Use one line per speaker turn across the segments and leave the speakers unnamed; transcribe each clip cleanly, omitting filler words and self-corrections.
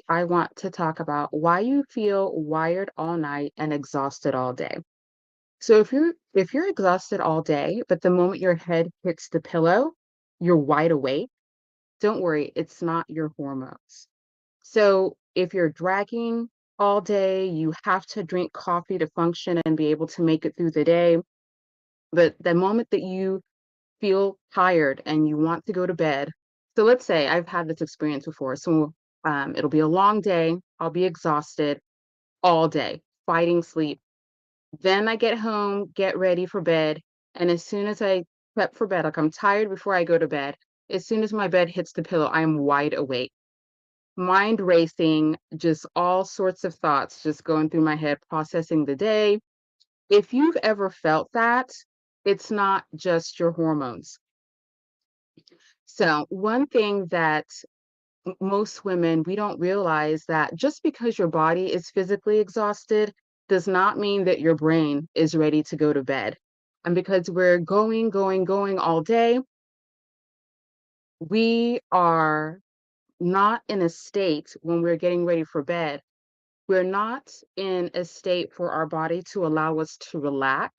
I want to talk about why you feel wired all night and exhausted all day. So if you're exhausted all day, but the moment your head hits the pillow, you're wide awake, don't worry, it's not your hormones. So if you're dragging all day, you have to drink coffee to function and be able to make it through the day. But the moment that you feel tired and you want to go to bed. So let's say I've had this experience before. So it'll be a long day. I'll be exhausted all day, fighting sleep. Then I get home, get ready for bed. And as soon as I prep for bed, like I'm tired before I go to bed, as soon as my bed hits the pillow, I'm wide awake. Mind racing, just all sorts of thoughts just going through my head, processing the day. If you've ever felt that, it's not just your hormones. So, one thing that most women, we don't realize that just because your body is physically exhausted does not mean that your brain is ready to go to bed. And because we're going all day, we are not in a state when we're getting ready for bed. We're not in a state for our body to allow us to relax,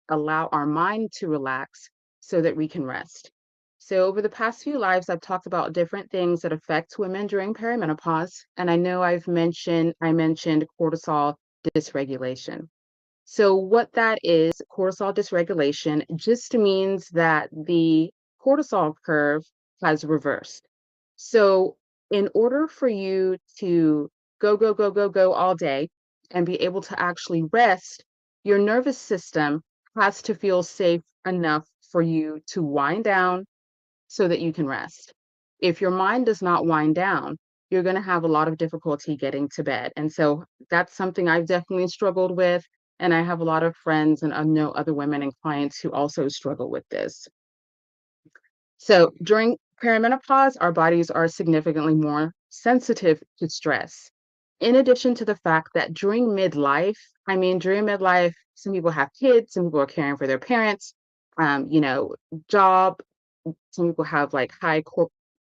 allow our mind to relax so that we can rest. So, over the past few lives, I've talked about different things that affect women during perimenopause. And I know I mentioned cortisol dysregulation. So, what that is, cortisol dysregulation just means that the cortisol curve has reversed. So, in order for you to go all day and be able to actually rest, your nervous system has to feel safe enough for you to wind down so that you can rest. If your mind does not wind down, you're going to have a lot of difficulty getting to bed. And so that's something I've definitely struggled with. And I have a lot of friends and I know other women and clients who also struggle with this. So during perimenopause, our bodies are significantly more sensitive to stress. In addition to the fact that during midlife, some people have kids, some people are caring for their parents, you know, job, some people have like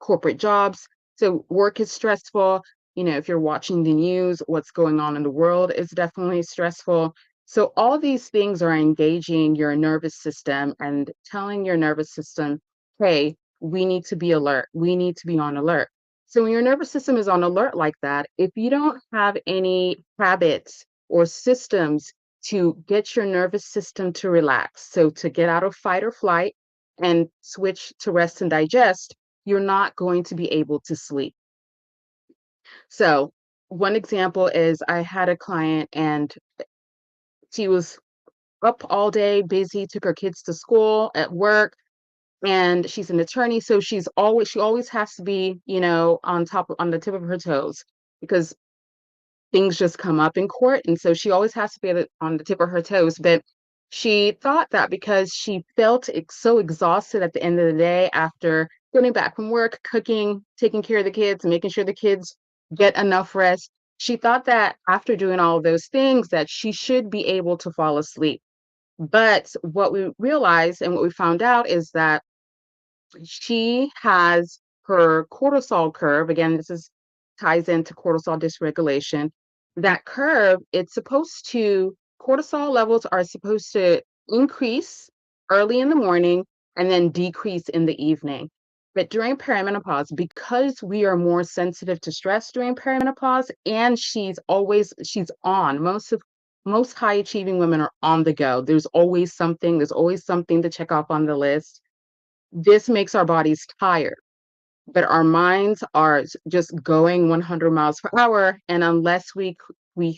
corporate jobs. So work is stressful. You know, if you're watching the news, what's going on in the world is definitely stressful. So all these things are engaging your nervous system and telling your nervous system, hey, we need to be alert. We need to be on alert. So when your nervous system is on alert like that, if you don't have any habits or systems to get your nervous system to relax, so to get out of fight or flight, and switch to rest and digest, you're not going to be able to sleep. So, one example is I had a client and she was up all day, busy, took her kids to school, at work, and she's an attorney, so she always has to be, on the tip of her toes because things just come up in court, and so she always has to be on the tip of her toes, but she thought that because she felt so exhausted at the end of the day after getting back from work, cooking, taking care of the kids, making sure the kids get enough rest, she thought that after doing all of those things that she should be able to fall asleep. But what we realized and what we found out is that she has her cortisol curve. Again, this is ties into cortisol dysregulation. That curve, cortisol levels are supposed to increase early in the morning and then decrease in the evening. But during perimenopause, because we are more sensitive to stress during perimenopause, and she's on. Most high achieving women are on the go. There's always something to check off on the list. This makes our bodies tired, but our minds are just going 100 miles per hour. And unless we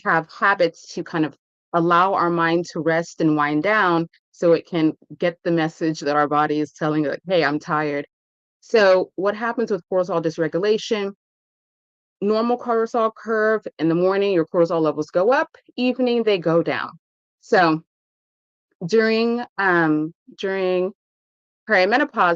have habits to kind of allow our mind to rest and wind down so it can get the message that our body is telling it, like, hey, I'm tired. So what happens with cortisol dysregulation? Normal cortisol curve in the morning, your cortisol levels go up, evening, they go down. So during perimenopause,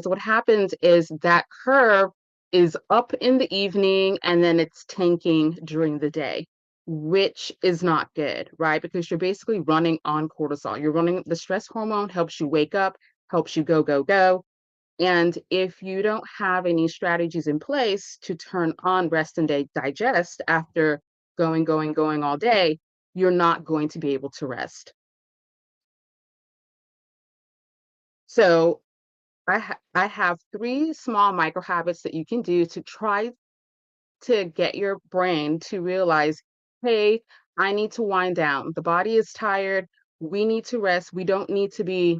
what happens is that curve is up in the evening and then it's tanking during the day, which is not good, right? Because you're basically running on cortisol. The stress hormone helps you wake up, helps you go. And if you don't have any strategies in place to turn on rest and digest after going all day, you're not going to be able to rest. So I have three small micro habits that you can do to try to get your brain to realize, hey, I need to wind down. The body is tired. We need to rest. We don't need to be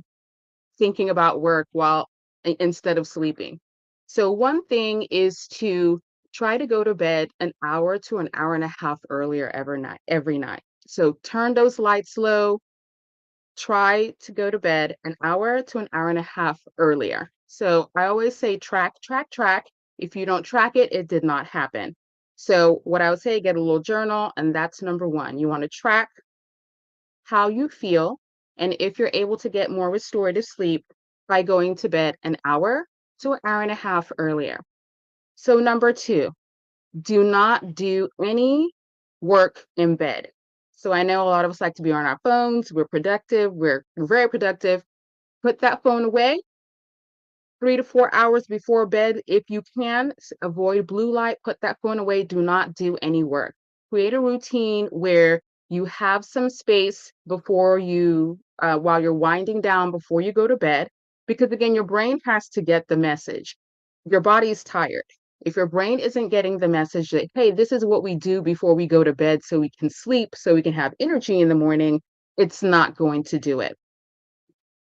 thinking about work while instead of sleeping. So one thing is to try to go to bed an hour to an hour and a half earlier every night. So turn those lights low, try to go to bed an hour to an hour and a half earlier. So I always say track, track, track. If you don't track it, it did not happen. So what I would say, get a little journal, and that's number one. You want to track how you feel, and if you're able to get more restorative sleep by going to bed an hour to an hour and a half earlier. So number two, do not do any work in bed. So I know a lot of us like to be on our phones. We're productive. We're very productive. Put that phone away 3 to 4 hours before bed. If you can, avoid blue light, put that phone away. Do not do any work. Create a routine where you have some space before while you're winding down before you go to bed. Because again, your brain has to get the message. Your body's tired. If your brain isn't getting the message that, hey, this is what we do before we go to bed so we can sleep, so we can have energy in the morning, it's not going to do it.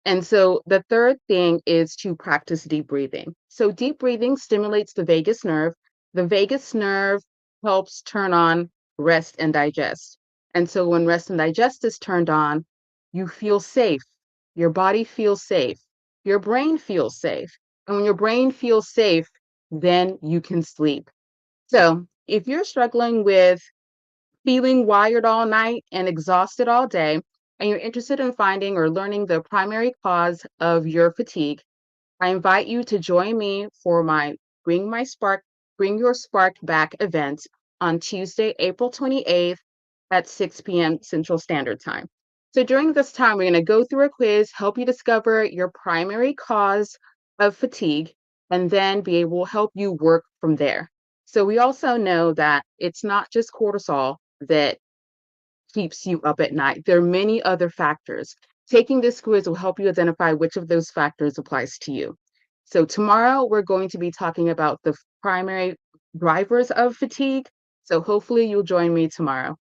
And so the third thing is to practice deep breathing. So deep breathing stimulates the vagus nerve. The vagus nerve helps turn on rest and digest. And so when rest and digest is turned on, you feel safe. Your body feels safe. Your brain feels safe. And when your brain feels safe, then you can sleep. So if you're struggling with feeling wired all night and exhausted all day, and you're interested in finding or learning the primary cause of your fatigue, I invite you to join me for my Bring My Spark, Bring Your Spark Back event on Tuesday, April 28th at 6 p.m. Central Standard Time. So during this time, we're going to go through a quiz, help you discover your primary cause of fatigue, and then be able to help you work from there. So we also know that it's not just cortisol that keeps you up at night. There are many other factors. Taking this quiz will help you identify which of those factors applies to you. So tomorrow we're going to be talking about the primary drivers of fatigue. So hopefully you'll join me tomorrow.